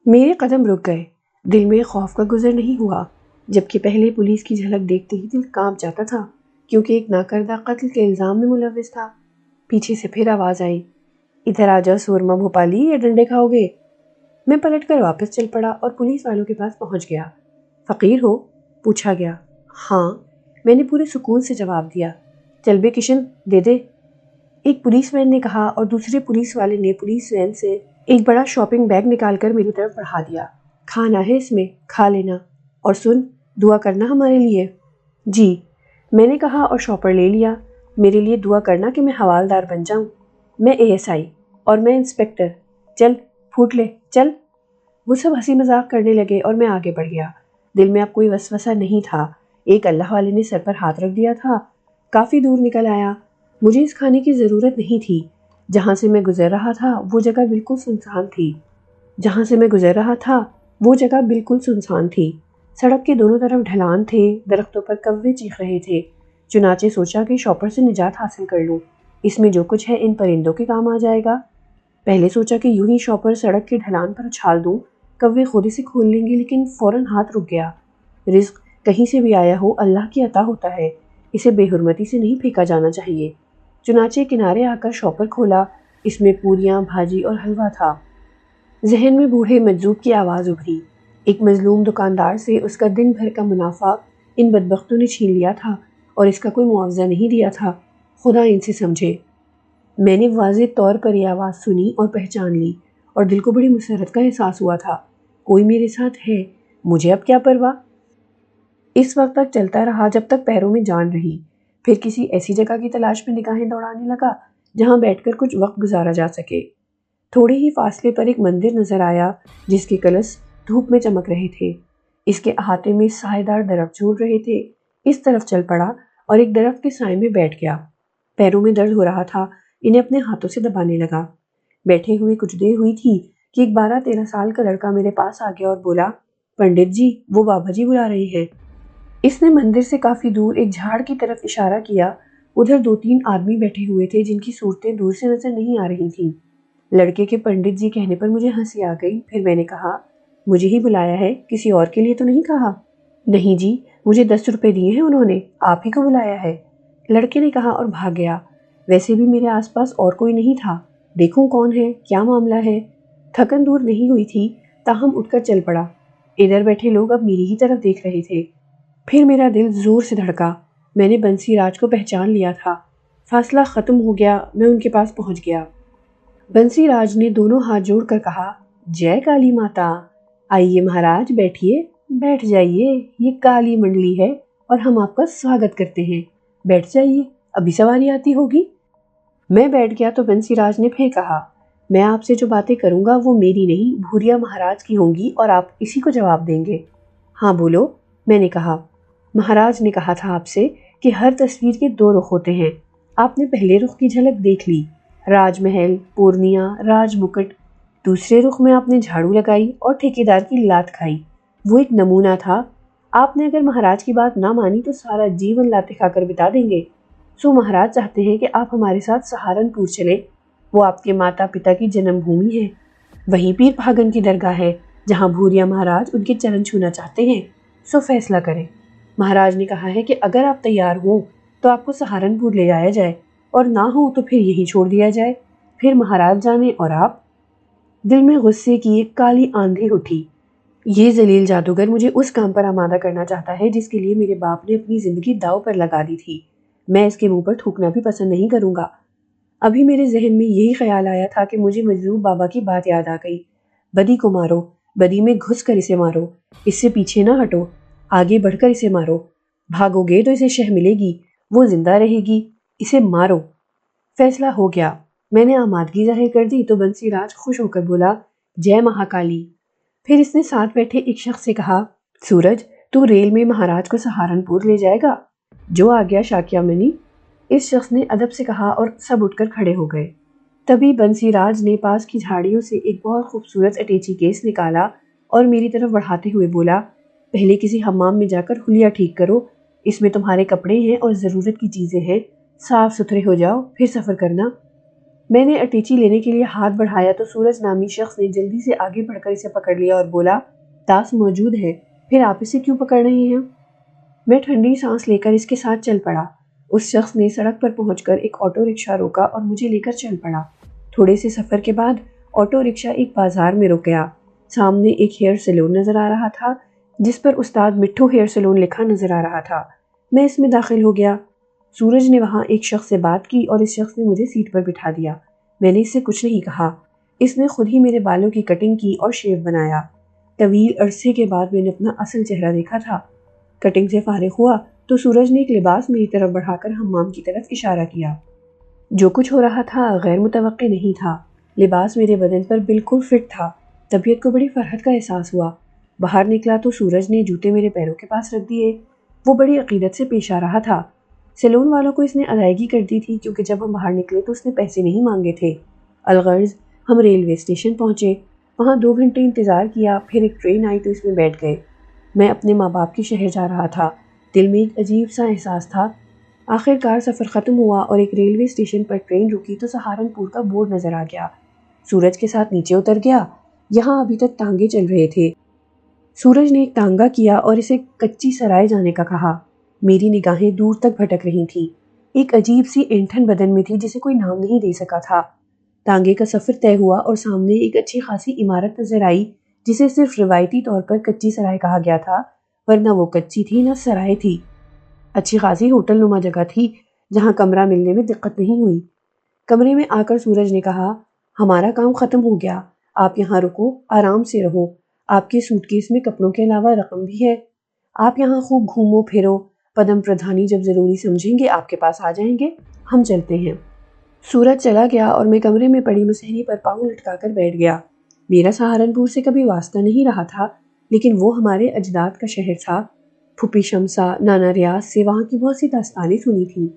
میرے قدم رک گئے، دل میں خوف کا گزر نہیں ہوا، جبکہ پہلے پولیس کی جھلک دیکھتے ہی دل کانپ جاتا تھا کیونکہ ایک ناکردہ قتل کے الزام میں ملوث تھا۔ پیچھے سے پھر آواز آئی، ادھر آ جاؤ سورما بھوپالی، یا ڈنڈے کھاؤ گے؟ میں پلٹ کر واپس چل پڑا اور پولیس والوں کے پاس پہنچ گیا۔ فقیر ہو؟ پوچھا گیا۔ ہاں، میں نے پورے سکون سے جواب دیا۔ چل بے کشن، دے دے، ایک پولیس مین نے کہا، اور دوسرے پولیس والے نے پولیس وین سے ایک بڑا شاپنگ بیگ نکال کر میری طرف بڑھا دیا۔ کھانا ہے اس میں، کھا لینا، اور سن، دعا کرنا ہمارے لیے۔ جی، میں نے کہا اور شاپر لے لیا۔ میرے لیے دعا کرنا کہ میں حوالدار بن جاؤں، میں ASI اور میں انسپکٹر۔ چل پھوٹ لے، چل۔ وہ سب ہنسی مذاق کرنے لگے اور میں آگے بڑھ گیا۔ دل میں اب کوئی وسوسہ نہیں تھا۔ ایک اللہ والے نے سر پر ہاتھ رکھ دیا تھا۔ کافی دور نکل آیا۔ مجھے اس کھانے کی ضرورت نہیں تھی۔ جہاں سے میں گزر رہا تھا وہ جگہ بالکل سنسان تھی۔ سڑک کے دونوں طرف ڈھلان تھے، درختوں پر کوے چیخ رہے تھے۔ چنانچہ سوچا کہ شاپر سے نجات حاصل کر لوں، اس میں جو کچھ ہے ان پرندوں کے کام آ جائے گا۔ پہلے سوچا کہ یوں ہی شاپر سڑک کے ڈھلان پر اچھال دوں، کوے خود اسے کھول لیں گے، لیکن فوراً ہاتھ رک گیا۔ رزق کہیں سے بھی آیا ہو اللہ کی عطا ہوتا ہے، اسے بے حرمتی سے نہیں پھینکا جانا چاہیے۔ چنانچہ کنارے آ کر شاپر کھولا، اس میں پوریاں، بھاجی اور حلوہ تھا۔ ذہن میں بوڑھے مجذوب کی آواز ابھری، ایک مظلوم دکاندار سے اس کا دن بھر کا منافع ان بدبختوں نے چھین لیا تھا اور اس کا کوئی معاوضہ نہیں دیا تھا، خدا ان سے سمجھے۔ میں نے واضح طور پر یہ آواز سنی اور پہچان لی، اور دل کو بڑی مسرت کا احساس ہوا تھا۔ کوئی میرے ساتھ ہے، مجھے اب کیا پرواہ۔ اس وقت تک چلتا رہا جب تک پیروں میں جان رہی، پھر کسی ایسی جگہ کی تلاش میں نگاہیں دوڑانے لگا جہاں بیٹھ کر کچھ وقت گزارا جا سکے۔ تھوڑے ہی فاصلے پر ایک مندر نظر آیا جس کے کلش دھوپ میں چمک رہے تھے۔ اس کے احاطے میں سائے دار درخت جھول رہے تھے۔ اس طرف چل پڑا اور ایک درخت کے سائے میں بیٹھ گیا۔ پیروں میں درد ہو رہا تھا، انہیں اپنے ہاتھوں سے دبانے لگا۔ بیٹھے ہوئے کچھ دیر ہوئی تھی کہ ایک 12-13 سال کا لڑکا میرے پاس آ گیا اور بولا، پنڈت جی، وہ بابا جی بلا رہے ہیں۔ اس نے مندر سے کافی دور ایک جھاڑ کی طرف اشارہ کیا۔ ادھر 2-3 آدمی بیٹھے ہوئے تھے جن کی صورتیں دور سے نظر نہیں آ رہی تھیں۔ لڑکے کے پنڈت جی کہنے پر مجھے ہنسی آ گئی۔ پھر میں نے کہا، مجھے ہی بلایا ہے، کسی اور کے لیے تو نہیں کہا؟ نہیں جی، مجھے 10 روپے دیے ہیں انہوں نے، آپ ہی کو بلایا ہے، لڑکے نے کہا اور بھاگ گیا۔ ویسے بھی میرے آس پاس اور کوئی نہیں تھا، دیکھوں کون ہے، کیا معاملہ ہے۔ تھکن دور نہیں ہوئی تھی، تاہم اٹھ کر چل پڑا۔ ادھر بیٹھے لوگ اب میری ہی طرف دیکھ رہے تھے۔ پھر میرا دل زور سے دھڑکا۔ میں نے بنسی راج کو پہچان لیا تھا۔ فاصلہ ختم ہو گیا، میں ان کے پاس پہنچ گیا۔ بنسی راج نے دونوں ہاتھ جوڑ کر کہا، جے کالی ماتا۔ آئیے مہاراج، بیٹھیے، بیٹھ جائیے، یہ کالی منڈلی ہے اور ہم آپ کا سواگت کرتے ہیں۔ بیٹھ جائیے، ابھی سواری آتی ہوگی۔ میں بیٹھ گیا تو بنسی راج نے پھر کہا، میں آپ سے جو باتیں کروں گا وہ میری نہیں، بھوریا مہاراج کی ہوں گی اور آپ اسی کو جواب دیں گے۔ ہاں بولو، میں نے کہا۔ مہاراج نے کہا تھا آپ سے کہ ہر تصویر کے 2 رخ ہوتے ہیں۔ آپ نے پہلے رخ کی جھلک دیکھ لی، راج محل، پورنیا، راج مکٹ۔ دوسرے رخ میں آپ نے جھاڑو لگائی اور ٹھیکیدار کی لات کھائی، وہ ایک نمونہ تھا۔ آپ نے اگر مہاراج کی بات نہ مانی تو سارا جیون لاتے کھا کر بتا دیں گے۔ سو مہاراج چاہتے ہیں کہ آپ ہمارے ساتھ سہارنپور چلیں، وہ آپ کے ماتا پتا کی جنم بھومی ہے، وہیں پیر پھاگن کی درگاہ ہے جہاں بھوریا مہاراج ان کے چرن چھونا چاہتے ہیں۔ سو فیصلہ کریں۔ مہاراج نے کہا ہے کہ اگر آپ تیار ہوں تو آپ کو سہارنپور لے جایا جائے، اور نہ ہو تو پھر یہیں چھوڑ دیا جائے، پھر مہاراج جانے اور آپ۔ دل میں غصے کی ایک کالی آندھی اٹھی۔ یہ ذلیل جادوگر مجھے اس کام پر آمادہ کرنا چاہتا ہے جس کے لیے میرے باپ نے اپنی زندگی داؤ پر لگا دی تھی۔ میں اس کے منہ پر تھوکنا بھی پسند نہیں کروں گا۔ ابھی میرے ذہن میں یہی خیال آیا تھا کہ مجھے مجذوب بابا کی بات یاد آ گئی، بدی کو مارو، بدی میں گھس کر اسے مارو، اس سے پیچھے نہ ہٹو، آگے بڑھ کر اسے مارو، بھاگو گے تو اسے شہ ملے گی، وہ زندہ رہے گی، اسے مارو۔ فیصلہ ہو گیا۔ میں نے آمادگی ظاہر کر دی تو بنسی راج خوش ہو کر بولا، جے مہاکالی۔ پھر اس نے ساتھ بیٹھے ایک شخص سے کہا، سورج، تو ریل میں مہاراج کو سہارنپور لے جائے گا؟ جو آ گیا شاکیا منی، اس شخص نے ادب سے کہا اور سب اٹھ کر کھڑے ہو گئے۔ تبھی بنسی راج نے پاس کی جھاڑیوں سے ایک بہت خوبصورت اٹیچی کیس نکالا اور میری طرف بڑھاتے ہوئے بولا، پہلے کسی حمام میں جا کر حلیہ ٹھیک کرو، اس میں تمہارے کپڑے ہیں اور ضرورت کی چیزیں ہیں، صاف ستھرے ہو جاؤ، پھر سفر کرنا۔ میں نے اٹیچی لینے کے لیے ہاتھ بڑھایا تو سورج نامی شخص نے جلدی سے آگے بڑھ کر اسے پکڑ لیا اور بولا، تاس موجود ہے، پھر آپ اسے کیوں پکڑ رہے ہیں؟ میں ٹھنڈی سانس لے کر اس کے ساتھ چل پڑا۔ اس شخص نے سڑک پر پہنچ کر ایک آٹو رکشہ روکا اور مجھے لے کر چل پڑا۔ تھوڑے سے سفر کے بعد آٹو رکشہ ایک بازار میں رک گیا۔ سامنے ایک ہیئر سیلون نظر آ رہا تھا جس پر استاد مٹھو ہیئر سیلون لکھا نظر آ رہا تھا۔ میں اس میں داخل ہو گیا۔ سورج نے وہاں ایک شخص سے بات کی اور اس شخص نے مجھے سیٹ پر بٹھا دیا۔ میں نے اس سے کچھ نہیں کہا۔ اس نے خود ہی میرے بالوں کی کٹنگ کی اور شیو بنایا۔ طویل عرصے کے بعد میں نے اپنا اصل چہرہ دیکھا تھا۔ کٹنگ سے فارغ ہوا تو سورج نے ایک لباس میری طرف بڑھا کر حمام کی طرف اشارہ کیا۔ جو کچھ ہو رہا تھا غیر متوقع نہیں تھا۔ لباس میرے بدن پر بالکل فٹ تھا۔ طبیعت کو بڑی فرحت کا احساس ہوا۔ باہر نکلا تو سورج نے جوتے میرے پیروں کے پاس رکھ دیے۔ وہ بڑی عقیدت سے پیش آ رہا تھا۔ سیلون والوں کو اس نے ادائیگی کر دی تھی کیونکہ جب ہم باہر نکلے تو اس نے پیسے نہیں مانگے تھے۔ الغرض ہم ریلوے اسٹیشن پہنچے۔ وہاں 2 گھنٹے انتظار کیا، پھر ایک ٹرین آئی تو اس میں بیٹھ گئے۔ میں اپنے ماں باپ کے شہر جا رہا تھا۔ دل میں ایک عجیب سا احساس تھا۔ آخر کار سفر ختم ہوا اور ایک ریلوے اسٹیشن پر ٹرین رکی تو سہارنپور کا بورڈ نظر آ گیا۔ سورج کے ساتھ نیچے اتر گیا۔ یہاں ابھی تک ٹانگے چل رہے تھے۔ سورج نے ایک ٹانگا کیا اور اسے کچی سرائے جانے کا کہا۔ میری نگاہیں دور تک بھٹک رہی تھیں۔ ایک عجیب سی اینٹھن بدن میں تھی جسے کوئی نام نہیں دے سکا تھا۔ ٹانگے کا سفر طے ہوا اور سامنے ایک اچھی خاصی عمارت نظر آئی جسے صرف روایتی طور پر کچی سرائے کہا گیا تھا، ورنہ وہ کچی تھی نہ سرائے تھی۔ اچھی خاصی ہوٹل نما جگہ تھی جہاں کمرہ ملنے میں دقت نہیں ہوئی۔ کمرے میں آ کر سورج نے کہا، ہمارا کام ختم ہو گیا، آپ یہاں رکو، آرام سے رہو، آپ کے سوٹ کیس میں کپڑوں کے علاوہ رقم بھی ہے، آپ یہاں خوب گھومو پھرو، پدم پردھانی جب ضروری سمجھیں گے آپ کے پاس آ جائیں گے، ہم چلتے ہیں۔ سورج چلا گیا اور میں کمرے میں پڑی مسہری پر پاؤں لٹکا کر بیٹھ گیا۔ میرا سہارنپور سے کبھی واسطہ نہیں رہا تھا، لیکن وہ ہمارے اجداد کا شہر تھا۔ پھوپھی شمسا، نانا ریاض سے وہاں کی بہت سی داستانیں سنی تھیں۔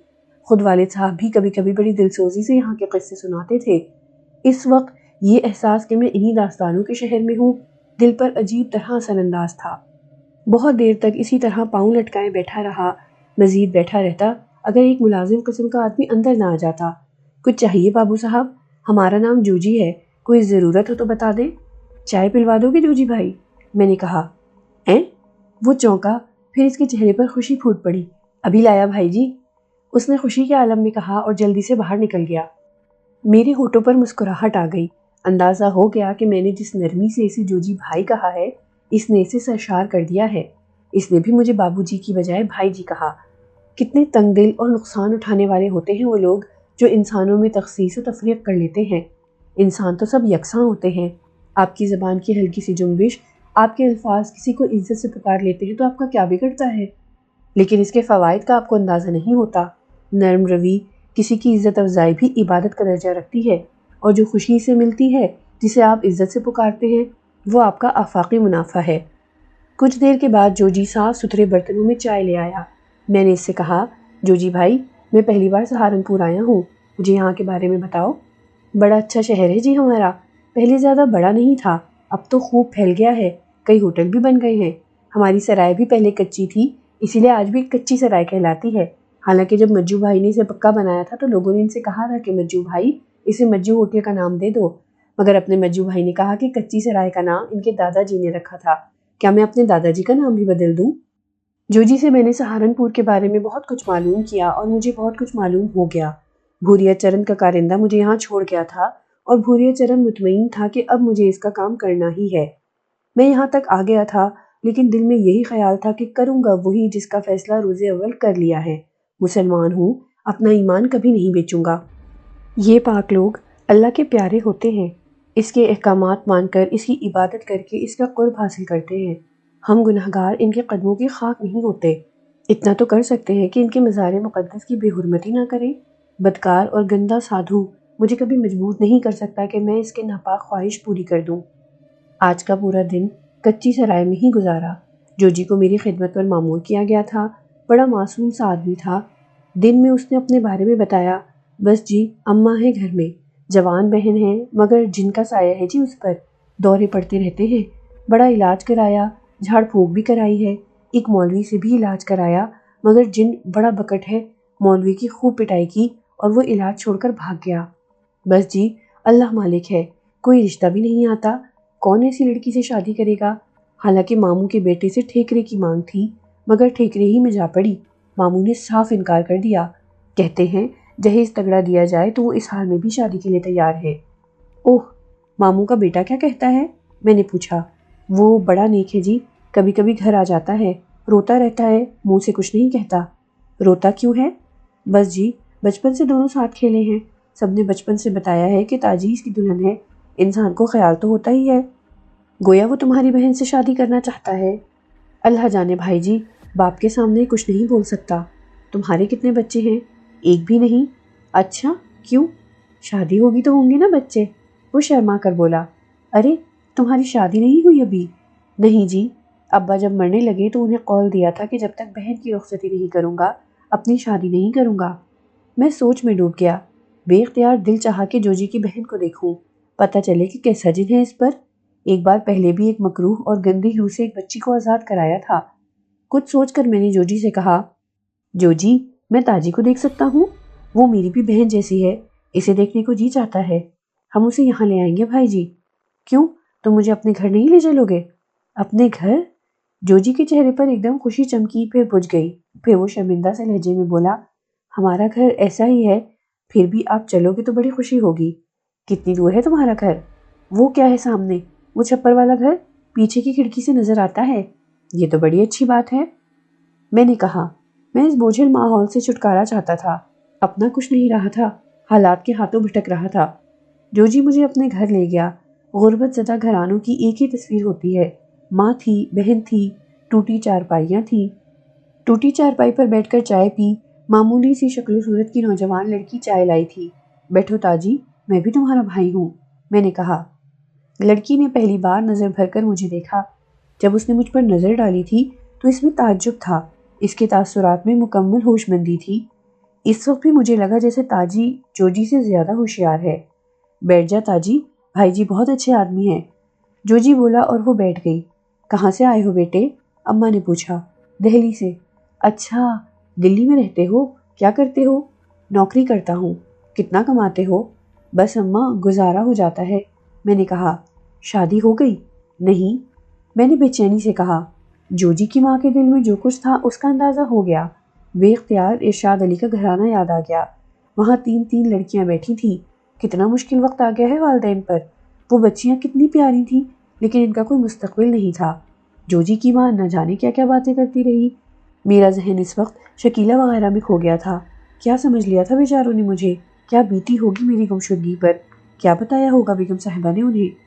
خود والد صاحب بھی کبھی کبھی بڑی دلسوزی سے یہاں کے قصے سناتے تھے۔ اس وقت یہ احساس کہ میں انہی داستانوں کے شہر میں ہوں دل پر عجیب طرح اثر انداز تھا۔ بہت دیر تک اسی طرح پاؤں لٹکائے بیٹھا رہا۔ مزید بیٹھا رہتا اگر ایک ملازم قسم کا آدمی اندر نہ آ جاتا۔ کچھ چاہیے بابو صاحب؟ ہمارا نام جوجی ہے، کوئی ضرورت ہو تو بتا دیں۔ چائے پلوا دو گے جوجی بھائی؟ میں نے کہا۔ وہ چونکا، پھر اس کے چہرے پر خوشی پھوٹ پڑی۔ ابھی لایا بھائی جی، اس نے خوشی کے عالم میں کہا اور جلدی سے باہر نکل گیا۔ میرے ہونٹوں پر مسکراہٹ آ گئی۔ اندازہ ہو گیا کہ میں نے جس نرمی سے اسے جوجی بھائی کہا ہے، اس نے اسے سرشار کر دیا ہے۔ اس نے بھی مجھے بابو جی کی بجائے بھائی جی کہا۔ کتنے تنگ دل اور نقصان اٹھانے والے ہوتے ہیں وہ لوگ جو انسانوں میں تخصیص و تفریق کر لیتے ہیں۔ انسان تو سب یکساں ہوتے ہیں۔ آپ کی زبان کی ہلکی سی جنبش، آپ کے الفاظ کسی کو عزت سے پکار لیتے ہیں تو آپ کا کیا بگڑتا ہے؟ لیکن اس کے فوائد کا آپ کو اندازہ نہیں ہوتا۔ نرم روی کسی کی عزت افزائی بھی عبادت کا درجہ رکھتی ہے، اور جو خوشی سے ملتی ہے جسے آپ عزت سے پکارتے ہیں وہ آپ کا آفاقی منافع ہے۔ کچھ دیر کے بعد جوجی صاف ستھرے برتنوں میں چائے لے آیا۔ میں نے اس سے کہا، جوجی بھائی، میں پہلی بار سہارنپور آیا ہوں، مجھے یہاں کے بارے میں بتاؤ۔ بڑا اچھا شہر ہے جی ہمارا، پہلے زیادہ بڑا نہیں تھا، اب تو خوب پھیل گیا ہے، کئی ہوٹل بھی بن گئے ہیں۔ ہماری سرائے بھی پہلے کچی تھی، اسی لیے آج بھی کچی سرائے کہلاتی ہے۔ حالانکہ جب مجو بھائی نے اسے پکا بنایا تھا تو لوگوں نے ان سے کہا تھا کہ مجو بھائی اسے مجو ہوٹل کا نام دے دو، مگر اپنے مجو بھائی نے کہا کہ کچی سرائے کا نام ان کے دادا جی نے رکھا تھا، کیا میں اپنے دادا جی کا نام بھی بدل دوں؟ جوجی سے میں نے سہارنپور کے بارے میں بہت کچھ معلوم کیا اور مجھے بہت کچھ معلوم ہو گیا۔ بھوریا چرن کا کارندہ مجھے یہاں چھوڑ گیا تھا اور بھوریا چرن مطمئن تھا کہ اب مجھے اس کا کام کرنا ہی ہے۔ میں یہاں تک آ گیا تھا لیکن دل میں یہی خیال تھا کہ کروں گا وہی جس کا فیصلہ روز اول کر لیا ہے۔ مسلمان ہوں، اپنا ایمان کبھی نہیں بیچوں گا۔ یہ پاک لوگ اللہ کے پیارے ہوتے ہیں، اس کے احکامات مان کر اس کی عبادت کر کے اس کا قرب حاصل کرتے ہیں۔ ہم گنہگار ان کے قدموں کی خاک نہیں ہوتے۔ اتنا تو کر سکتے ہیں کہ ان کے مزار مقدس کی بے حرمتی نہ کریں۔ بدکار اور گندا سادھو مجھے کبھی مجبور نہیں کر سکتا کہ میں اس کے ناپاک خواہش پوری کر دوں۔ آج کا پورا دن کچی سرائے میں ہی گزارا۔ جوجی کو میری خدمت پر معمور کیا گیا تھا، بڑا معصوم سا آدمی تھا۔ دن میں اس نے اپنے بارے میں بتایا، بس جی اماں ہے گھر میں، جوان بہن ہے مگر جن کا سایہ ہے جی اس پر، دورے پڑتے رہتے ہیں، بڑا علاج کرایا، جھاڑ پھونک بھی کرائی ہے، ایک مولوی سے بھی علاج کرایا مگر جن بڑا بکٹ ہے، مولوی کی خوب پٹائی کی اور وہ علاج چھوڑ کر بھاگ گیا۔ بس جی، اللہ مالک ہے، کوئی رشتہ بھی نہیں آتا، کون ایسی لڑکی سے شادی کرے گا؟ حالانکہ ماموں کے بیٹے سے ٹھیکرے کی مانگ تھی، مگر ٹھیکرے ہی میں جا پڑی۔ ماموں نے صاف انکار کر دیا، کہتے ہیں جہیز تگڑا دیا جائے تو وہ اس حال میں بھی شادی کے لیے تیار ہے۔ اوہ، ماموں کا بیٹا کیا کہتا ہے؟ میں نے پوچھا۔ وہ بڑا نیک ہے جی، کبھی کبھی گھر آ جاتا ہے، روتا رہتا ہے، منہ سے کچھ نہیں کہتا۔ روتا کیوں ہے؟ بس جی، بچپن سے دونوں ساتھ کھیلے ہیں، سب نے بچپن سے بتایا ہے کہ تاجی اس کی دلہن ہے، انسان کو خیال تو ہوتا ہی ہے۔ گویا وہ تمہاری بہن سے شادی کرنا چاہتا ہے۔ اللہ جانے بھائی جی، باپ کے سامنے کچھ نہیں بول سکتا۔ تمہارے کتنے بچے ہیں؟ ایک بھی نہیں۔ اچھا، کیوں؟ شادی ہوگی تو ہوں گے نا بچے، وہ شرما کر بولا۔ ارے، تمہاری شادی نہیں ہوئی ابھی؟ نہیں جی، ابا جب مرنے لگے تو انہیں قول دیا تھا کہ جب تک بہن کی رخصتی نہیں کروں گا اپنی شادی نہیں کروں گا۔ میں سوچ میں ڈوب گیا، بے اختیار دل چاہا کہ جوجی کی بہن کو دیکھوں، پتہ چلے کہ کیسا جن ہے اس پر۔ ایک بار پہلے بھی ایک مکروہ اور گندی روح سے ایک بچی کو آزاد کرایا تھا۔ کچھ سوچ کر میں نے جوجی سے کہا، جوجی، میں تاجی کو دیکھ سکتا ہوں؟ وہ میری بھی بہن جیسی ہے، اسے دیکھنے کو جی چاہتا ہے۔ ہم اسے یہاں لے آئیں گے بھائی جی۔ کیوں، تم مجھے اپنے گھر نہیں لے چلو گے؟ اپنے گھر؟ جوجی کے چہرے پر ایک دم خوشی چمکی، پھر بجھ گئی، پھر وہ شرمندہ سے لہجے میں بولا، ہمارا گھر ایسا ہی ہے، پھر بھی آپ چلو گے تو بڑی خوشی ہوگی۔ کتنی دور ہے تمہارا گھر؟ وہ کیا ہے سامنے، وہ چھپر والا گھر پیچھے کی کھڑکی سے نظر آتا ہے۔ یہ تو بڑی اچھی بات ہے، میں نے کہا۔ میں اس بوجھل ماحول سے چھٹکارا چاہتا تھا، اپنا کچھ نہیں رہا تھا، حالات کے ہاتھوں بھٹک رہا تھا۔ جوجی مجھے اپنے گھر لے گیا۔ غربت زدہ گھرانوں کی ایک ہی تصویر ہوتی ہے، ماں تھی، بہن تھی، ٹوٹی چارپائیاں تھیں۔ ٹوٹی چارپائی پر بیٹھ کر چائے پی، معمولی سی شکل و صورت کی نوجوان لڑکی چائے لائی تھی۔ بیٹھو تاجی، میں بھی تمہارا بھائی ہوں، میں نے کہا۔ لڑکی نے پہلی بار نظر بھر کر مجھے دیکھا۔ جب اس نے مجھ پر نظر ڈالی تھی تو اس میں تعجب تھا، اس کے تاثرات میں مکمل ہوش مندی تھی۔ اس وقت بھی مجھے لگا جیسے تاجی جوجی سے زیادہ ہوشیار ہے۔ بیٹھ جا تاجی، بھائی جی بہت اچھے آدمی ہیں، جوجی بولا اور وہ بیٹھ گئی۔ کہاں سے آئے ہو بیٹے؟ اماں نے پوچھا۔ دہلی سے۔ اچھا، دلی میں رہتے ہو، کیا کرتے ہو؟ نوکری کرتا ہوں۔ کتنا کماتے ہو؟ بس اماں، گزارا ہو جاتا ہے، میں نے کہا۔ شادی ہو گئی؟ نہیں، میں نے بے چینی سے کہا۔ جوجی کی ماں کے دل میں جو کچھ تھا اس کا اندازہ ہو گیا۔ بے اختیار ارشاد علی کا گھرانہ یاد آ گیا۔ وہاں تین تین لڑکیاں بیٹھی تھیں۔ کتنا مشکل وقت آ گیا ہے والدین پر۔ وہ بچیاں کتنی پیاری تھیں، لیکن ان کا کوئی مستقبل نہیں تھا۔ جوجی کی ماں نہ جانے کیا کیا باتیں کرتی رہی۔ میرا ذہن اس وقت شکیلہ وغیرہ میں کھو گیا تھا۔ کیا سمجھ لیا تھا بیچاروں نے مجھے؟ کیا بیتی ہوگی میری گمشدگی پر؟ کیا بتایا ہوگا بیگم صاحبہ نے انہیں؟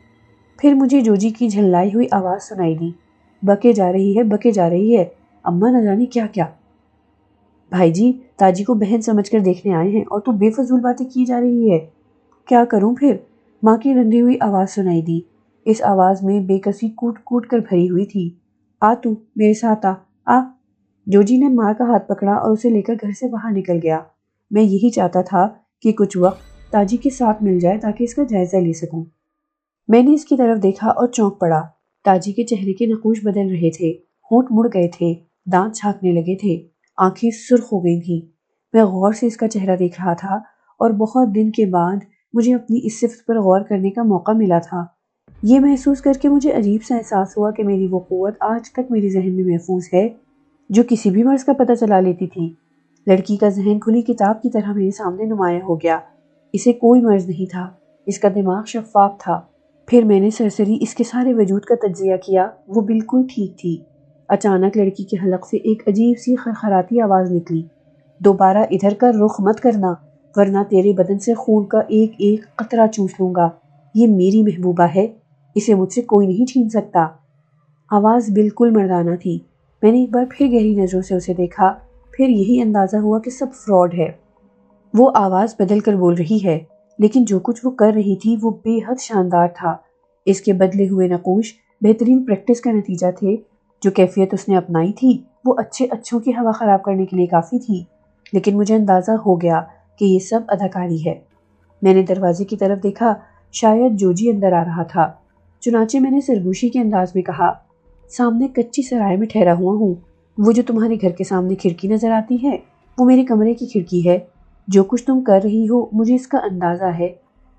پھر مجھے جوجی کی جھللائی ہوئی آواز سنائی دی، بکے جا رہی ہے، بکے جا رہی ہے، اماں نہ جانے کیا کیا۔ بھائی جی، تاجی کو بہن سمجھ کر دیکھنے آئے ہیں اور تو بے فضول باتیں کی جا رہی ہے۔ کیا کروں پھر؟ ماں کی رندی ہوئی آواز سنائی دی۔ اس آواز میں بے کسی کوٹ کوٹ کر بھری ہوئی تھی۔ آ تو میرے ساتھ آ۔ جوجی نے ماں کا ہاتھ پکڑا اور اسے لے کر گھر سے باہر نکل گیا۔ میں یہی چاہتا تھا کہ کچھ وقت تاجی کے ساتھ مل جائے تاکہ اس کا جائزہ لے سکوں۔ میں نے اس کی طرف دیکھا اور چونک پڑا۔ تاجی کے چہرے کے نقوش بدل رہے تھے، ہونٹ مڑ گئے تھے، دانت چھانکنے لگے تھے، آنکھیں سرخ ہو گئی تھیں۔ میں غور سے اس کا چہرہ دیکھ رہا تھا اور بہت دن کے بعد مجھے اپنی اس صفت پر غور کرنے کا موقع ملا تھا۔ یہ محسوس کر کے مجھے عجیب سا احساس ہوا کہ میری وہ قوت آج تک میرے ذہن میں محفوظ ہے جو کسی بھی مرض کا پتہ چلا لیتی تھی۔ لڑکی کا ذہن کھلی کتاب کی طرح میرے سامنے نمایاں ہو گیا۔ اسے کوئی مرض نہیں تھا، اس کا دماغ شفاف تھا۔ پھر میں نے سرسری اس کے سارے وجود کا تجزیہ کیا، وہ بالکل ٹھیک تھی۔ اچانک لڑکی کے حلق سے ایک عجیب سی خرخراتی آواز نکلی، دوبارہ ادھر کا رخ مت کرنا ورنہ تیرے بدن سے خون کا ایک ایک قطرہ چوس لوں گا۔ یہ میری محبوبہ ہے، اسے مجھ سے کوئی نہیں چھین سکتا۔ آواز بالکل مردانہ تھی۔ میں نے ایک بار پھر گہری نظروں سے اسے دیکھا، پھر یہی اندازہ ہوا کہ سب فراڈ ہے۔ وہ آواز بدل کر بول رہی ہے، لیکن جو کچھ وہ کر رہی تھی وہ بے حد شاندار تھا۔ اس کے بدلے ہوئے نقوش بہترین پریکٹس کا نتیجہ تھے۔ جو کیفیت اس نے اپنائی تھی وہ اچھے اچھوں کی ہوا خراب کرنے کے لیے کافی تھی، لیکن مجھے اندازہ ہو گیا کہ یہ سب اداکاری ہے۔ میں نے دروازے کی طرف دیکھا، شاید جوجی اندر آ رہا تھا۔ چنانچہ میں نے سرگوشی کے انداز میں کہا، سامنے کچی سرائے میں ٹھہرا ہوا ہوں، وہ جو تمہارے گھر کے سامنے کھڑکی نظر آتی ہے وہ میرے کمرے کی کھڑکی ہے۔ جو کچھ تم کر رہی ہو مجھے اس کا اندازہ ہے۔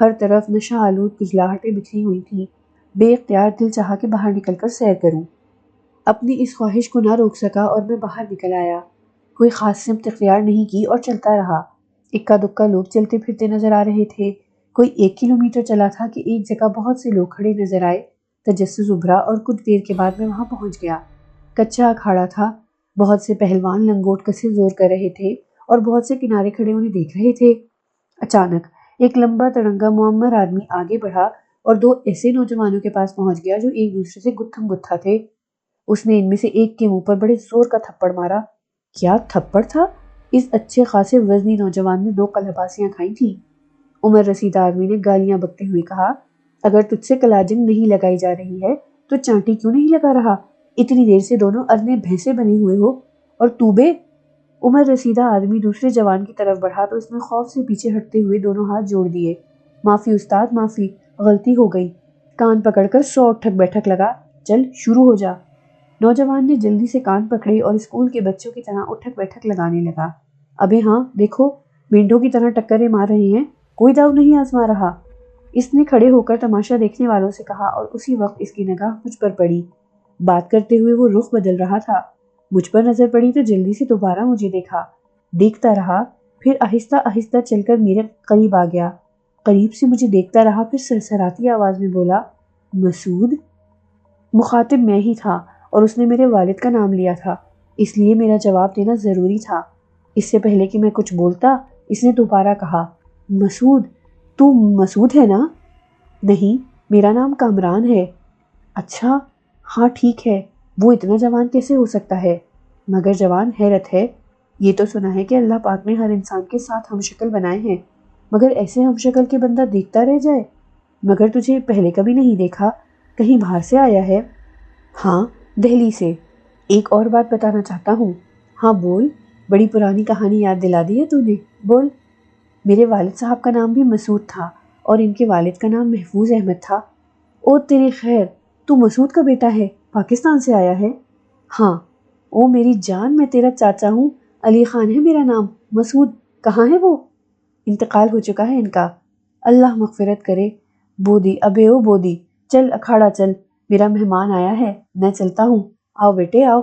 ہر طرف نشہ آلود کھجلاہٹیں بکھری ہوئی تھیں۔ بے اختیار دل چاہا کہ باہر نکل کر سیر کروں۔ اپنی اس خواہش کو نہ روک سکا اور میں باہر نکل آیا۔ کوئی خاص سمت اختیار نہیں کی اور چلتا رہا۔ اکا دکا لوگ چلتے پھرتے نظر آ رہے تھے۔ کوئی 1 کلومیٹر چلا تھا کہ ایک جگہ بہت سے لوگ کھڑے نظر آئے۔ تجسس ابھرا اور کچھ دیر کے بعد میں وہاں پہنچ گیا۔ کچا اکھاڑا تھا۔ بہت سے پہلوان لنگوٹ کسے زور کر رہے تھے اور بہت سے کنارے کھڑے انہیں دیکھ رہے تھے۔ اچانک ایک لمبا تڑنگا معمر آدمی آگے بڑھا اور 2 ایسے نوجوانوں کے پاس پہنچ گیا جو ایک دوسرے سے گتھم گتھا تھے۔ اس نے ان میں سے ایک کے منہ پر بڑے زور کا تھپڑ مارا۔ کیا تھپڑ تھا! اس اچھے خاصے وزنی نوجوان نے 2 قلباسیاں کھائی تھیں۔ عمر رسیدہ آدمی نے گالیاں بکتے ہوئے کہا، اگر تجھ سے کلاجنگ نہیں لگائی جا رہی ہے تو چانٹی کیوں نہیں لگا رہا؟ اتنی دیر سے دونوں ارنے بھینسے بنے ہوئے ہو، اور تو بے! عمر رسیدہ آدمی دوسرے جوان کی طرف بڑھا تو اس نے خوف سے پیچھے ہٹتے ہوئے دونوں ہاتھ جوڑ دیے۔ معافی استاد، معافی، غلطی ہو گئی۔ کان پکڑ کر 100 اٹھک بیٹھک لگا۔ چل شروع ہو جا۔ نوجوان نے جلدی سے کان پکڑے اور اسکول کے بچوں کی طرح اٹھک بیٹھک لگانے لگا۔ ابے ہاں دیکھو، مینڈوں کی طرح ٹکریں مار رہے ہیں، کوئی داؤ نہیں آزما رہا۔ اس نے کھڑے ہو کر تماشا دیکھنے والوں سے کہا اور اسی وقت اس کی نگاہ مجھ پر پڑی۔ بات کرتے ہوئے وہ رخ بدل رہا تھا۔ مجھ پر نظر پڑی تو جلدی سے دوبارہ مجھے دیکھا۔ دیکھتا رہا، پھر آہستہ آہستہ چل کر میرے قریب آ گیا۔ قریب سے مجھے دیکھتا رہا، پھر سرسراتی آواز میں بولا، مسعود؟ مخاطب میں ہی تھا اور اس نے میرے والد کا نام لیا تھا، اس لیے میرا جواب دینا ضروری تھا۔ اس سے پہلے کہ میں کچھ بولتا، اس نے دوبارہ کہا، مسعود؟ تو مسعود ہے نا؟ نہیں، میرا نام کامران ہے۔ اچھا، ہاں ٹھیک ہے، وہ اتنا جوان کیسے ہو سکتا ہے؟ مگر جوان حیرت ہے، یہ تو سنا ہے کہ اللہ پاک نے ہر انسان کے ساتھ ہم شکل بنائے ہیں، مگر ایسے ہم شکل کے بندہ دیکھتا رہ جائے۔ مگر تجھے پہلے کبھی نہیں دیکھا، کہیں باہر سے آیا ہے؟ ہاں، دہلی سے۔ ایک اور بات بتانا چاہتا ہوں۔ ہاں بول، بڑی پرانی کہانی یاد دلا دی ہے تو نے، بول۔ میرے والد صاحب کا نام بھی مسعود تھا اور ان کے والد کا نام محفوظ احمد تھا۔ او تیری خیر، تو مسعود کا بیٹا ہے، پاکستان سے آیا ہے؟ ہاں۔ او میری جان، میں تیرا چاچا ہوں، علی خان ہے میرا نام۔ مسعود کہاں ہے وہ؟ انتقال ہو چکا ہے ان کا، اللہ مغفرت کرے۔ بودی، ابے او بودی، چل اکھاڑا چل، میرا مہمان آیا ہے، میں چلتا ہوں۔ آؤ بیٹے آؤ۔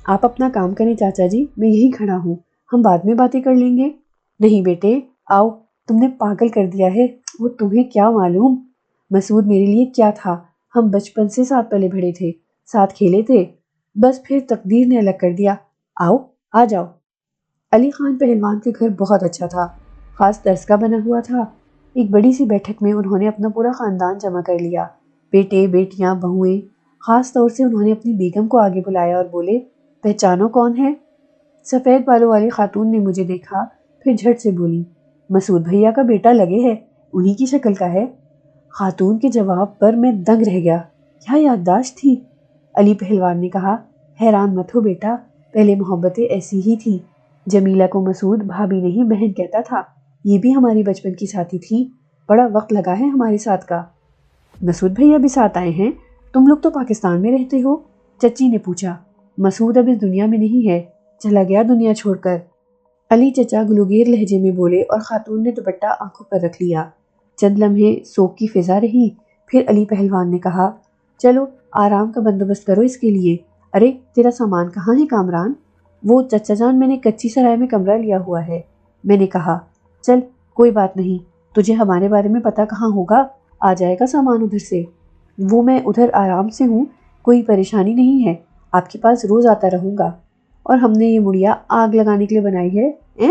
آپ اپنا کام کریں چاچا جی، میں یہی کھڑا ہوں، ہم بعد میں باتیں کر لیں گے۔ نہیں بیٹے آؤ، تم نے پاگل کر دیا ہے، وہ تمہیں کیا معلوم مسعود میرے لیے کیا تھا۔ ہم بچپن سے ساتھ پلے بڑھے تھے، ساتھ کھیلے تھے، بس پھر تقدیر نے الگ کر دیا۔ آؤ، آ جاؤ۔ علی خان پہلوان کے گھر بہت اچھا تھا، خاص طرز کا بنا ہوا تھا۔ ایک بڑی سی بیٹھک میں انہوں نے اپنا پورا خاندان جمع کر لیا، بیٹے بیٹیاں بہوئیں۔ خاص طور سے انہوں نے اپنی بیگم کو آگے بلایا اور بولے، پہچانو کون ہے؟ سفید بالوں والی خاتون نے مجھے دیکھا، پھر جھٹ سے بولی، مسعود بھیا کا بیٹا لگے ہے، انہی کی شکل کا ہے۔ خاتون کے جواب پر میں دنگ رہ گیا، کیا یادداشت تھی! علی پہلوان نے کہا، حیران مت ہو بیٹا، پہلے محبتیں ایسی ہی تھیں۔ جمیلہ کو مسعود بھابھی نہیں بہن کہتا تھا، یہ بھی ہماری بچپن کی ساتھی تھی، بڑا وقت لگا ہے ہمارے ساتھ کا۔ مسعود بھیا بھی ساتھ آئے ہیں؟ تم لوگ تو پاکستان میں رہتے ہو؟ چچی نے پوچھا۔ مسعود اب اس دنیا میں نہیں ہے، چلا گیا دنیا چھوڑ کر، علی چچا گلوگیر لہجے میں بولے اور خاتون نے دوپٹہ آنکھوں پر رکھ لیا۔ چند لمحے سوگ کی فضا رہی، پھر علی پہلوان نے کہا، چلو آرام کا بندوبست کرو اس کے لیے۔ ارے تیرا سامان کہاں ہے کامران؟ وہ چچا جان، میں نے کچی سرائے میں کمرہ لیا ہوا ہے۔ میں نے کہا، چل کوئی بات نہیں، تجھے ہمارے بارے میں پتہ کہاں ہوگا، آ جائے گا سامان ادھر سے۔ وہ میں ادھر آرام سے ہوں، کوئی پریشانی نہیں ہے، آپ کے پاس روز آتا رہوں گا۔ اور ہم نے یہ مڑیا آگ لگانے کے لیے بنائی ہے؟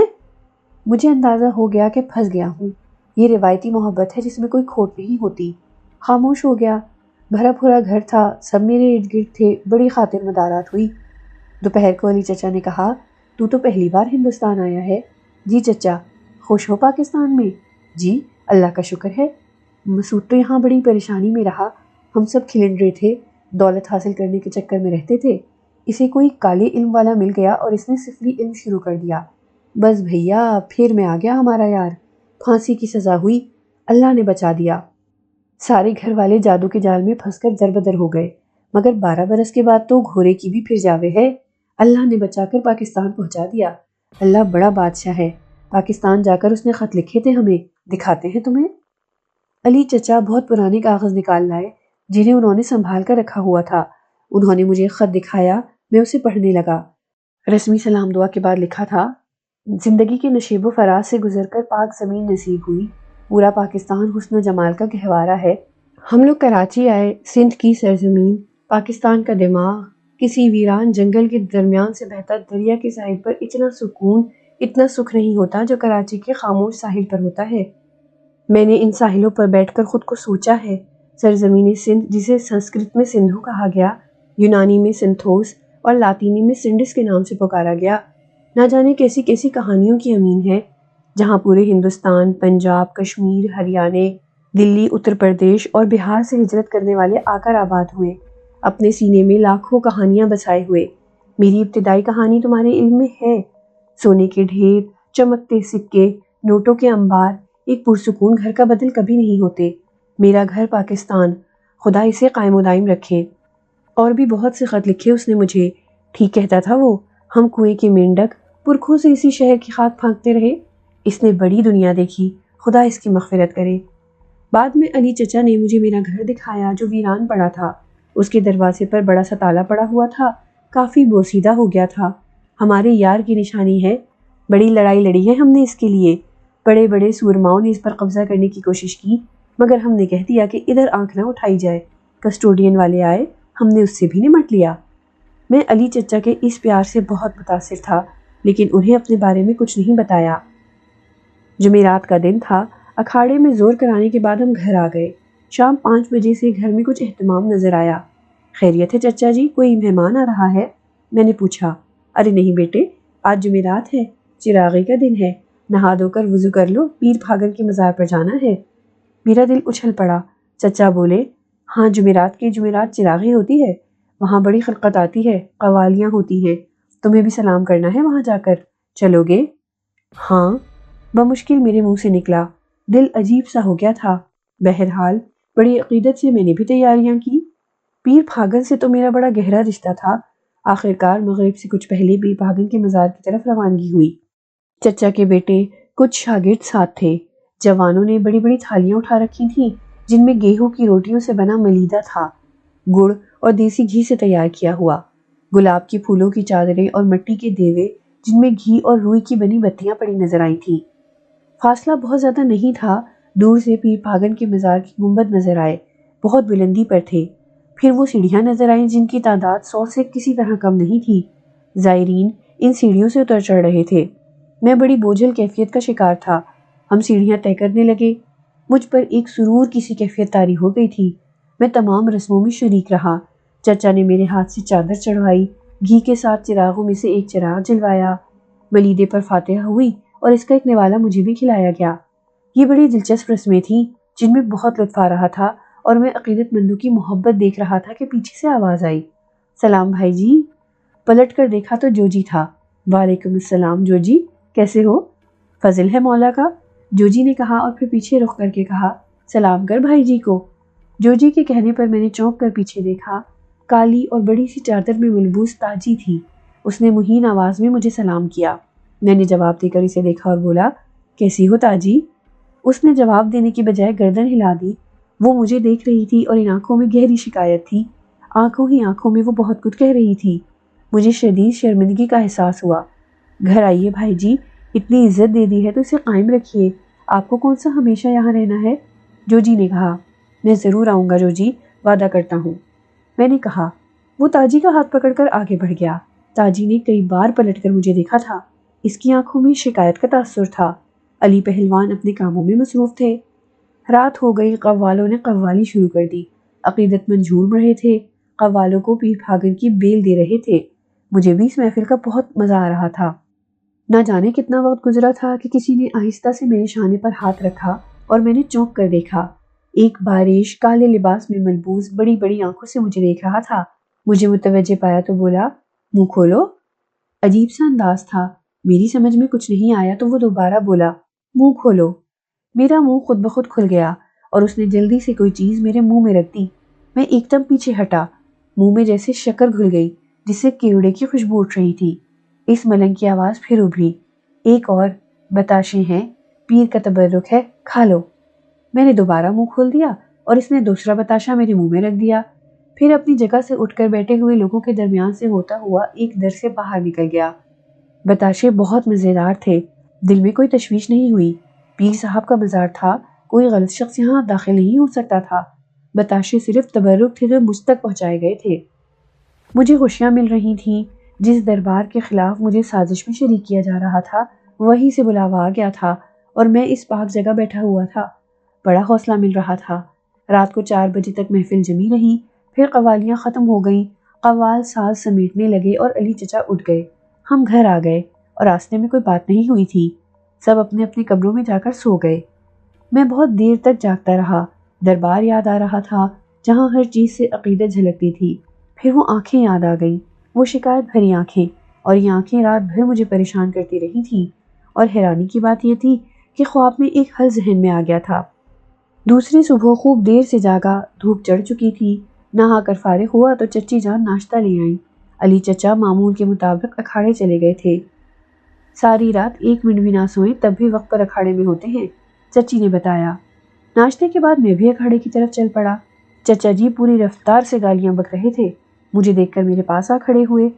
مجھے اندازہ ہو گیا کہ پھنس گیا ہوں، یہ روایتی محبت ہے جس میں کوئی کھوٹ نہیں ہوتی۔ خاموش ہو گیا، بھرا بھرا گھر تھا، سب میرے ارد گرد تھے، بڑی خاطر مدارات ہوئی۔ دوپہر کو علی چچا نے کہا، تو پہلی بار ہندوستان آیا ہے؟ جی چچا۔ خوش ہو پاکستان میں؟ جی اللہ کا شکر ہے۔ مسعود تو یہاں بڑی پریشانی میں رہا، ہم سب کھلنڈرے تھے، دولت حاصل کرنے کے چکر میں رہتے تھے، اسے کوئی کالے علم والا مل گیا اور اس نے سفلی علم شروع کر دیا، بس بھیا پھر میں آ گیا ہمارا یار، پھانسی کی سزا ہوئی، اللہ نے بچا دیا۔ سارے گھر والے جادو کے جال میں پھنس کر دربدر ہو گئے، مگر 12 برس کے بعد تو گھوڑے کی بھی پھر جاوے ہے، اللہ نے بچا کر پاکستان پہنچا دیا۔ اللہ بڑا بادشاہ ہے، پاکستان جا کر اس نے خط لکھے تھے ہمیں، دکھاتے ہیں تمہیں۔ علی چچا بہت پرانے کاغذ نکال لائے جنہیں انہوں نے سنبھال کر رکھا ہوا تھا۔ انہوں نے مجھے ایک خط دکھایا، میں اسے پڑھنے لگا۔ رسمی سلام دعا کے بعد لکھا تھا: زندگی کے نشیب و فراز سے گزر کر پاک زمین نصیب ہوئی، پورا پاکستان حسن و جمال کا گہوارہ ہے۔ ہم لوگ کراچی آئے، سندھ کی سرزمین، پاکستان کا دماغ، کسی ویران جنگل کے درمیان سے بہتا دریا کے ساحل پر اتنا سکون، اتنا سکھ نہیں ہوتا جو کراچی کے خاموش ساحل پر ہوتا ہے۔ میں نے ان ساحلوں پر بیٹھ کر خود کو سوچا ہے، سرزمین سندھ جسے سنسکرت میں سندھو کہا گیا، یونانی میں سنتھوس اور لاطینی میں سنڈس کے نام سے پکارا گیا، نہ جانے کیسی کیسی کہانیوں کی امین ہے، جہاں پورے ہندوستان، پنجاب، کشمیر، ہریانہ، دلی، اتر پردیش اور بہار سے ہجرت کرنے والے آ کر آباد ہوئے، اپنے سینے میں لاکھوں کہانیاں بسائے ہوئے۔ میری ابتدائی کہانی تمہارے علم میں ہے، سونے کے ڈھیر، چمکتے سکے، نوٹوں کے انبار، ایک پرسکون گھر کا بدل کبھی نہیں ہوتے۔ میرا گھر پاکستان، خدا اسے قائم و دائم رکھے۔ اور بھی بہت سے خط لکھے اس نے مجھے، ٹھیک کہتا تھا وہ، ہم کنویں کے مینڈک پرکھوں سے اسی شہر کی خاک پھانکتے رہے۔ اس نے بڑی دنیا دیکھی، خدا اس کی مغفرت کرے۔ بعد میں علی چچا نے مجھے میرا گھر دکھایا جو ویران پڑا تھا، اس کے دروازے پر بڑا سا تالا پڑا ہوا تھا، کافی بوسیدہ ہو گیا تھا۔ ہمارے یار کی نشانی ہے، بڑی لڑائی لڑی ہے ہم نے اس کے لیے، بڑے بڑے سورماؤں نے اس پر قبضہ کرنے کی کوشش کی، مگر ہم نے کہہ دیا کہ ادھر آنکھ نہ اٹھائی جائے، کسٹوڈین والے آئے، ہم نے اس سے بھی نمٹ لیا۔ میں علی چچا کے اس پیار سے بہت متاثر تھا، لیکن انہیں اپنے بارے میں کچھ نہیں بتایا۔ جمعرات کا دن تھا، اکھاڑے میں زور کرانے کے بعد ہم گھر آ گئے۔ شام 5 بجے سے گھر میں کچھ اہتمام نظر آیا۔ خیریت ہے چچا جی، کوئی مہمان آ رہا ہے؟ میں نے پوچھا۔ ارے نہیں بیٹے، آج جمعرات ہے، چراغی کا دن ہے، نہا دھو کر وضو کر لو، پیر پھاگن کے مزار پر جانا ہے۔ میرا دل اچھل پڑا۔ چچا بولے، ہاں جمعرات کی جمعرات چراغی ہوتی ہے، وہاں بڑی خلقت آتی ہے، قوالیاں ہوتی ہیں، تمہیں بھی سلام کرنا ہے وہاں جا کر، چلو گے؟ ہاں، بمشکل میرے منہ سے نکلا، دل عجیب سا ہو گیا تھا۔ بہرحال بڑی عقیدت سے میں نے بھی تیاریاں کی۔ پیر پھاگن سے تو میرا بڑا گہرا رشتہ تھا۔ آخرکار مغرب سے کچھ پہلے پیر پھاگن کے مزار کی طرف روانگی ہوئی۔ چچا کے بیٹے کچھ شاگرد ساتھ تھے۔ جوانوں نے بڑی بڑی تھالیاں اٹھا رکھی تھیں جن میں گیہوں کی روٹیوں سے بنا ملیدہ تھا، گڑ اور دیسی گھی سے تیار کیا ہوا، گلاب کے پھولوں کی چادریں اور مٹی کے دیوے جن میں گھی اور روئی کی بنی بتیاں پڑی نظر آئی تھیں۔ فاصلہ بہت زیادہ نہیں تھا، دور سے پیر پھاگن کے مزار کی گنبد نظر آئے، بہت بلندی پر تھے۔ پھر وہ سیڑھیاں نظر آئیں جن کی تعداد 100 سے کسی طرح کم نہیں تھی۔ زائرین ان سیڑھیوں سے اتر چڑھ رہے تھے۔ میں بڑی بوجھل کیفیت کا شکار تھا۔ ہم سیڑھیاں طے کرنے لگے۔ مجھ پر ایک سرور کی سی کیفیت طاری ہو گئی تھی۔ میں تمام رسموں میں شریک رہا۔ چچا نے میرے ہاتھ سے چادر چڑھوائی، گھی کے ساتھ چراغوں میں سے ایک چراغ جلوایا، ملیدے پر فاتحہ ہوئی اور اس کا ایک نوالا مجھے بھی کھلایا گیا۔ یہ بڑی دلچسپ رسمیں تھیں جن میں بہت لطف آ رہا تھا، اور میں عقیدت مندوں کی محبت دیکھ رہا تھا کہ پیچھے سے آواز آئی، سلام بھائی جی۔ پلٹ کر دیکھا تو جوجی تھا۔ وعلیکم السلام جوجی، کیسے ہو؟ فضل ہے مولا کا، جوجی نے کہا اور پھر پیچھے رخ کر کے کہا، سلام کر بھائی جی کو۔ جوجی کے کہنے پر میں نے چونک کر پیچھے دیکھا۔ کالی اور بڑی سی چادر میں ملبوس تاجی تھی۔ اس نے مہین آواز میں مجھے سلام کیا۔ میں نے جواب دے کر اسے دیکھا اور بولا، کیسی ہو تاجی؟ اس نے جواب دینے کی بجائے گردن ہلا دی۔ وہ مجھے دیکھ رہی تھی اور ان آنکھوں میں گہری شکایت تھی۔ آنکھوں ہی آنکھوں میں وہ بہت کچھ کہہ رہی تھی۔ مجھے شدید شرمندگی کا احساس ہوا۔ گھر آئیے بھائی جی، اتنی عزت دے دی ہے تو اسے قائم رکھیے، آپ کو کون سا ہمیشہ یہاں رہنا ہے؟ جوجی نے کہا، میں ضرور آؤں گا جوجی، وعدہ کرتا ہوں۔ میں نے کہا۔ وہ تاجی کا ہاتھ پکڑ کر آگے بڑھ گیا۔ تاجی نے کئی بار پلٹ کر مجھے دیکھا تھا۔ اس کی آنکھوں میں شکایت کا تاثر تھا۔ علی پہلوان اپنے کاموں میں مصروف تھے۔ رات ہو گئی، قوالوں نے قوالی شروع کر دی۔ عقیدت مند جھوم رہے تھے، قوالوں کو پیر پھاگن کی بیل دے رہے تھے۔ مجھے بھی اس محفل کا بہت مزہ آ رہا تھا۔ نہ جانے کتنا وقت گزرا تھا کہ کسی نے آہستہ سے میرے شانے پر ہاتھ رکھا اور میں نے چونک کر دیکھا۔ ایک بارش کالے لباس میں ملبوس بڑی بڑی آنکھوں سے مجھے دیکھ رہا تھا۔ مجھے متوجہ پایا تو بولا، منہ کھولو۔ عجیب سا انداز تھا، میری سمجھ میں کچھ نہیں آیا تو وہ دوبارہ بولا، منہ کھولو۔ میرا منہ خود بخود کھل گیا اور اس نے جلدی سے کوئی چیز میرے منہ میں رکھ دی۔ میں ایک دم پیچھے ہٹا، منہ میں جیسے شکر گھل گئی جس سے کیوڑے کی خوشبو اٹھ رہی تھی۔ اس ملنگ کی آواز پھر ابھری، ایک اور، بتاشے ہیں، پیر کا تبرک ہے، کھا لو۔ میں نے دوبارہ منہ کھول دیا اور اس نے دوسرا بتاشا میرے منہ میں رکھ دیا، پھر اپنی جگہ سے اٹھ کر بیٹھے ہوئے لوگوں کے درمیان سے ہوتا ہوا ایک در سے باہر نکل گیا۔ بتاشے بہت مزیدار تھے، دل میں کوئی تشویش نہیں ہوئی۔ پیر صاحب کا مزار تھا، کوئی غلط شخص یہاں داخل نہیں ہو سکتا تھا۔ بتاشے صرف تبرک تھے جو مجھ تک پہنچائے گئے تھے۔ مجھے خوشیاں مل رہی تھیں، جس دربار کے خلاف مجھے سازش میں شریک کیا جا رہا تھا وہیں سے بلاوا آ گیا تھا اور میں اس پاک جگہ بیٹھا ہوا تھا۔ بڑا حوصلہ مل رہا تھا۔ رات کو 4 بجے تک محفل جمی رہی، پھر قوالیاں ختم ہو گئیں، قوال ساز سمیٹنے لگے اور علی چچا اٹھ گئے۔ ہم گھر آ گئے اور راستے میں کوئی بات نہیں ہوئی تھی، سب اپنے اپنے کمروں میں جا کر سو گئے۔ میں بہت دیر تک جاگتا رہا، دربار یاد آ رہا تھا جہاں ہر چیز سے عقیدت جھلکتی تھی، پھر وہ آنکھیں یاد آ گئیں، وہ شکایت بھری آنکھیں، اور یہ آنکھیں رات بھر مجھے پریشان کرتی رہی تھیں۔ اور حیرانی کی بات یہ تھی کہ خواب میں ایک حل ذہن میں آ گیا تھا۔ دوسری صبح خوب دیر سے جاگا، دھوپ چڑھ چکی تھی، نہا کر فارغ ہوا تو چچی جان ناشتہ لے آئیں۔ علی چچا معمول کے مطابق اکھاڑے چلے گئے تھے۔ ساری رات 1 منٹ بھی نہ سوئے تب بھی وقت پر اکھاڑے میں ہوتے ہیں، چچی نے بتایا۔ ناشتے کے بعد میں بھی اکھاڑے کی طرف چل پڑا۔ چچا جی پوری رفتار سے گالیاں بک رہے تھے، مجھے دیکھ کر میرے پاس آ کھڑے ہوئے۔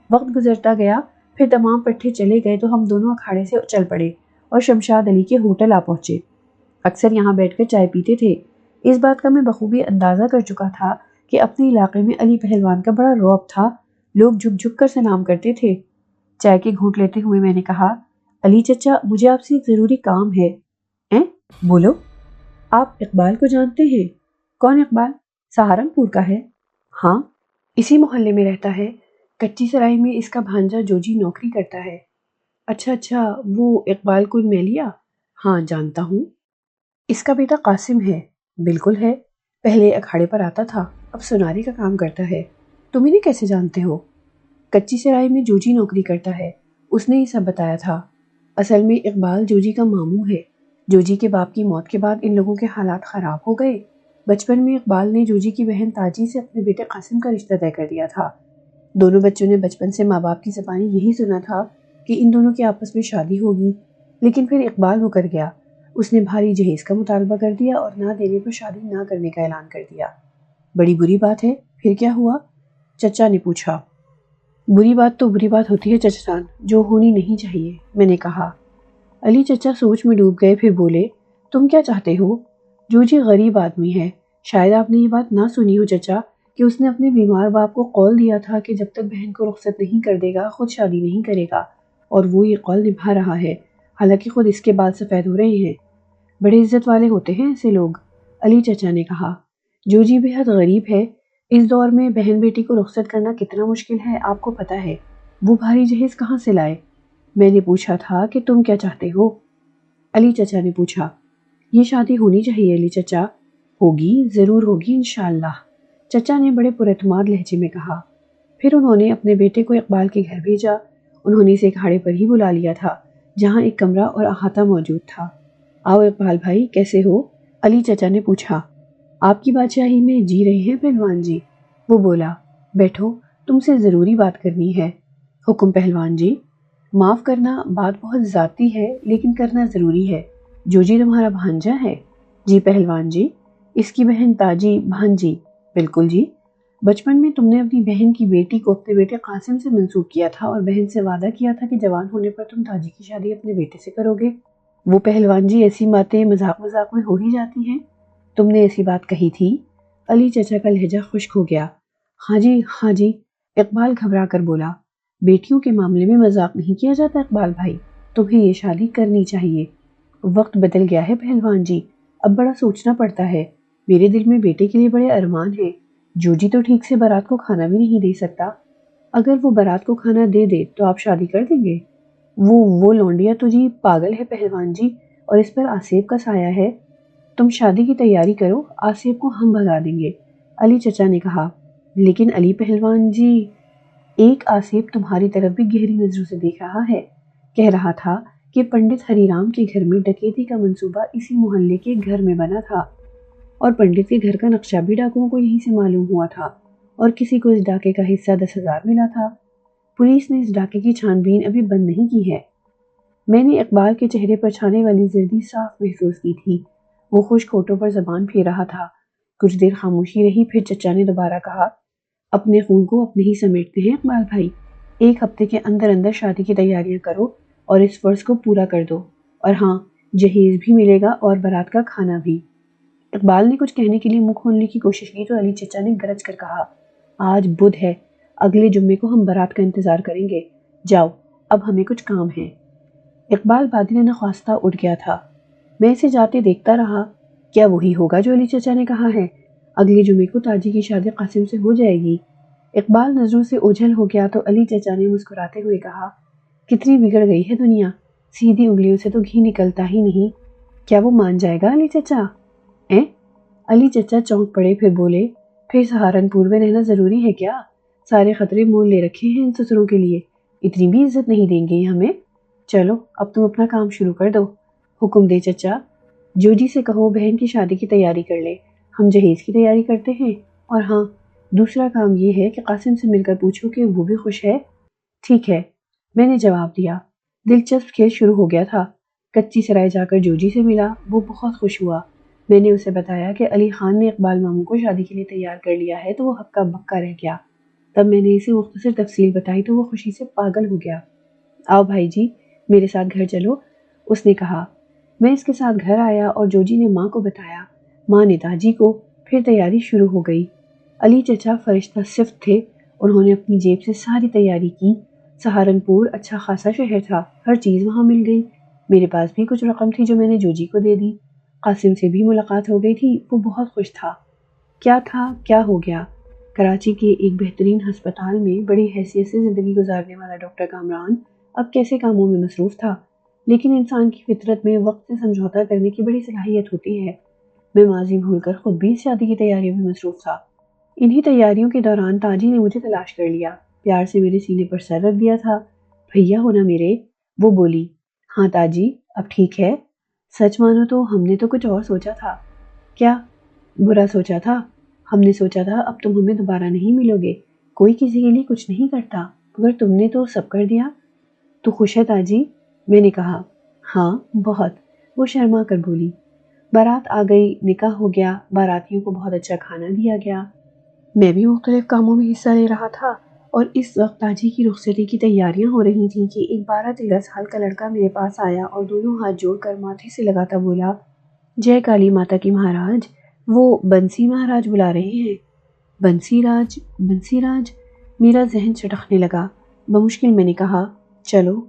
وقت گزرتا گیا، پھر تمام پٹھے چلے گئے تو ہم دونوں اکھاڑے سے چل پڑے اور شمشاد علی کے ہوٹل آ پہنچے۔ اکثر یہاں بیٹھ کر چائے پیتے تھے۔ اس بات کا میں بخوبی اندازہ کر چکا تھا کہ اپنے علاقے میں علی پہلوان کا بڑا رعب تھا، لوگ جھک جھک کر سلام کرتے تھے۔ چائے کے گھونٹ لیتے ہوئے میں نے کہا، علی چچا مجھے آپ سے ایک ضروری کام ہے۔ بولو۔ آپ اقبال کو جانتے ہیں؟ کون اقبال؟ سہارنپور کا ہے؟ ہاں، اسی محلے میں رہتا ہے، کچی سرائی میں اس کا بھانجا جوجی نوکری کرتا ہے۔ اچھا، وہ اقبال کن میلیا؟ ہاں جانتا ہوں۔ اس کا بیٹا قاسم ہے؟ بالکل ہے، پہلے اکھاڑے پر آتا تھا، اب سناری کا کام کرتا ہے۔ تم انہیں کیسے جانتے ہو؟ کچی سرائی میں جوجی نوکری کرتا ہے، اس نے یہ سب بتایا تھا۔ اصل میں اقبال جوجی کا ماموں ہے، جوجی کے باپ کی موت کے بعد ان لوگوں کے حالات خراب ہو گئے۔ بچپن میں اقبال نے جوجی کی بہن تاجی سے اپنے بیٹے قاسم کا رشتہ طے کر دیا تھا۔ دونوں بچوں نے بچپن سے ماں باپ کی زبانی یہی سنا تھا کہ ان دونوں کی آپس میں شادی ہوگی، لیکن پھر اقبال مکر گیا۔ اس نے بھاری جہیز کا مطالبہ کر دیا اور نہ دینے پر شادی نہ کرنے کا اعلان کر دیا۔ بڑی بری بات ہے، پھر کیا ہوا؟ چچا نے پوچھا۔ بری بات تو بری بات ہوتی ہے چچا جان، جو ہونی نہیں چاہیے، میں نے کہا۔ علی چچا سوچ میں ڈوب گئے، پھر بولے، تم کیا چاہتے ہو؟ جوجی غریب آدمی ہے، شاید آپ نے یہ بات نہ سنی ہو چچا کہ اس نے اپنے بیمار باپ کو قول دیا تھا کہ جب تک بہن کو رخصت نہیں کر دے گا خود شادی نہیں کرے گا، اور وہ یہ قول نبھا رہا ہے، حالانکہ خود اس کے بال سفید ہو رہے ہیں۔ بڑے عزت والے ہوتے ہیں ایسے لوگ، علی چچا نے کہا۔ جوجی بے حد غریب ہے، اس دور میں بہن بیٹی کو رخصت کرنا کتنا مشکل ہے آپ کو پتہ ہے، وہ بھاری جہیز کہاں سے لائے؟ میں نے پوچھا تھا کہ تم کیا چاہتے ہو؟ علی چچا نے پوچھا۔ یہ شادی ہونی چاہیے علی چچا، ہوگی، ضرور ہوگی انشاءاللہ، چچا نے بڑے پراعتماد لہجے میں کہا۔ پھر انہوں نے اپنے بیٹے کو اقبال کے گھر بھیجا، انہوں نے اسے اکھاڑے پر ہی بلا لیا تھا جہاں ایک کمرہ اور احاطہ موجود تھا۔ آؤ اقبال بھائی، کیسے ہو؟ علی چچا نے پوچھا۔ آپ کی بادشاہی میں جی رہے ہیں پہلوان جی، وہ بولا۔ بیٹھو، تم سے ضروری بات کرنی ہے۔ حکم پہلوان جی۔ معاف کرنا، بات بہت ذاتی ہے لیکن کرنا ضروری ہے۔ جوجی تمہارا بھانجا ہے؟ جی پہلوان جی۔ اس کی بہن تاجی بھانجی؟ بالکل جی۔ بچپن میں تم نے اپنی بہن کی بیٹی کو اپنے بیٹے قاسم سے منسوب کیا تھا اور بہن سے وعدہ کیا تھا کہ جوان ہونے پر تم تاجی کی شادی اپنے بیٹے سے کرو گے۔ وہ پہلوان جی ایسی باتیں مذاق مذاق میں ہو ہی جاتی ہیں، تم نے ایسی بات کہی تھی؟ علی چچا کا لہجہ خشک ہو گیا۔ ہاں جی، اقبال گھبرا کر بولا۔ بیٹیوں کے معاملے میں مذاق نہیں کیا جاتا اقبال بھائی، تمہیں یہ شادی کرنی چاہیے۔ وقت بدل گیا ہے پہلوان جی، اب بڑا سوچنا پڑتا ہے، میرے دل میں بیٹے کے لیے بڑے ارمان ہیں۔ جوجی تو ٹھیک سے بارات کو کھانا بھی نہیں دے سکتا، اگر وہ بارات کو کھانا دے دے تو آپ شادی کر دیں گے؟ وہ لونڈیا تو جی پاگل ہے پہلوان جی، اور اس پر آصف کا سایہ ہے، تم شادی کی تیاری کرو، آصف کو ہم بھگا دیں گے، علی چچا نے کہا۔ لیکن علی پہلوان جی، ایک آصف تمہاری طرف بھی گہری نظروں سے دیکھ رہا ہے، کہہ رہا تھا کہ پنڈت ہری رام کے گھر میں ڈکیتی کا منصوبہ اسی محلے کے گھر میں بنا تھا، اور پنڈت کے گھر کا نقشہ بھی ڈاکوؤں کو یہیں سے معلوم ہوا تھا، اور کسی کو اس ڈاکے کا حصہ 10,000 ملا تھا۔ پولیس نے اس ڈاکے کی چھان بین ابھی بند نہیں کی ہے۔ میں نے اقبال کے چہرے پر چھانے والی زردی صاف محسوس کی تھی، وہ خشک ہونٹوں پر زبان پھیر رہا تھا۔ کچھ دیر خاموشی رہی، پھر چچا نے دوبارہ کہا، اپنے خون کو اپنے ہی سمیٹتے ہیں اقبال بھائی۔ 1 ہفتے کے اندر اندر شادی کی تیاریاں کرو اور اس فرض کو پورا کر دو۔ اور ہاں، جہیز بھی ملے گا اور بارات کا کھانا بھی۔ اقبال نے کچھ کہنے کے لیے منہ کھولنے کی کوشش کی تو علی چچا نے گرج کر کہا، آج بدھ ہے، اگلے جمعے کو ہم بارات کا انتظار کریں گے۔ جاؤ، اب ہمیں کچھ کام ہے۔ اقبال بادل نخواستہ اٹھ گیا تھا۔ میں اسے جاتے دیکھتا رہا۔ کیا وہی ہوگا جو علی چچا نے کہا ہے؟ اگلے جمعے کو تاجی کی شادی قاسم سے ہو جائے گی۔ اقبال نظروں سے اوجھل ہو گیا تو علی چچا نے مسکراتے ہوئے کہا، کتنی بگڑ گئی ہے دنیا، سیدھی انگلیوں سے تو گھی نکلتا ہی نہیں۔ کیا وہ مان جائے گا علی چچا؟ علی چچا چونک پڑے، پھر بولے، پھر سہارنپور میں رہنا ضروری ہے کیا؟ سارے خطرے مول لے رکھے ہیں ان سسروں کے لیے، اتنی بھی عزت نہیں دیں گے یہ ہمیں۔ چلو اب تم اپنا کام شروع کر دو۔ حکم دے چچا، جوجی سے کہو بہن کی شادی کی تیاری کر لے، ہم جہیز کی تیاری کرتے ہیں۔ اور ہاں، دوسرا کام یہ ہے کہ قاسم سے مل کر پوچھو کہ وہ بھی خوش ہے۔ ٹھیک ہے، میں نے جواب دیا۔ دلچسپ کھیل شروع ہو گیا تھا۔ کچی سرائے جا کر جوجی سے ملا، وہ بہت خوش ہوا۔ میں نے اسے بتایا کہ علی خان نے اقبال ماموں کو شادی کے لیے تیار کر لیا ہے تو وہ ہکا بکا رہ گیا۔ تب میں نے اسے مختصر تفصیل بتائی تو وہ خوشی سے پاگل ہو گیا۔ آؤ بھائی جی، میرے ساتھ گھر چلو، اس نے کہا۔ میں اس کے ساتھ گھر آیا اور جوجی نے ماں کو بتایا، ماں نے تاجی کو، پھر تیاری شروع ہو گئی۔ علی چچا فرشتہ صفت تھے، انہوں نے اپنی جیب سے ساری تیاری کی۔ سہارنپور اچھا خاصا شہر تھا، ہر چیز وہاں مل گئی۔ میرے پاس بھی کچھ رقم تھی جو میں نے جوجی کو دے دی۔ قاسم سے بھی ملاقات ہو گئی تھی، وہ بہت خوش تھا۔ کیا ہو گیا؟ کراچی کے ایک بہترین ہسپتال میں بڑی حیثیت سے زندگی گزارنے والا ڈاکٹر کامران اب کیسے کاموں میں مصروف تھا، لیکن انسان کی فطرت میں وقت سے سمجھوتا کرنے کی بڑی صلاحیت ہوتی ہے۔ میں ماضی بھول کر خود بھی اس شادی کی تیاریوں میں مصروف تھا۔ انہی تیاریوں کے دوران تاجی نے مجھے تلاش کر لیا، پیار سے میرے سینے پر سر رکھ دیا تھا۔ بھیا ہونا میرے، وہ بولی۔ ہاں تاجی، اب ٹھیک ہے؟ سچ مانو تو ہم نے تو کچھ اور سوچا تھا۔ کیا؟ برا سوچا تھا؟ ہم نے سوچا تھا اب تم ہمیں دوبارہ نہیں ملو گے، کوئی کسی کے لیے کچھ نہیں کرتا، مگر تم نے تو سب کر دیا۔ تو خوش ہے تاجی؟ میں نے کہا، ہاں بہت۔ وہ شرما کر بولی۔ بارات آ گئی، نکاح ہو گیا، باراتیوں کو بہت اچھا کھانا دیا گیا۔ میں بھی مختلف کاموں میں حصہ لے رہا تھا اور اس وقت تاجی کی رخصتی کی تیاریاں ہو رہی تھیں کہ ایک 12-13 سال کا لڑکا میرے پاس آیا اور دونوں ہاتھ جوڑ کر ماتھے سے لگاتا بولا، جے کالی ماتا کی مہاراج، وہ بنسی مہاراج بلا رہے ہیں۔ بنسی راج؟ میرا ذہن چٹکنے لگا۔ بمشکل میں نے کہا، چلو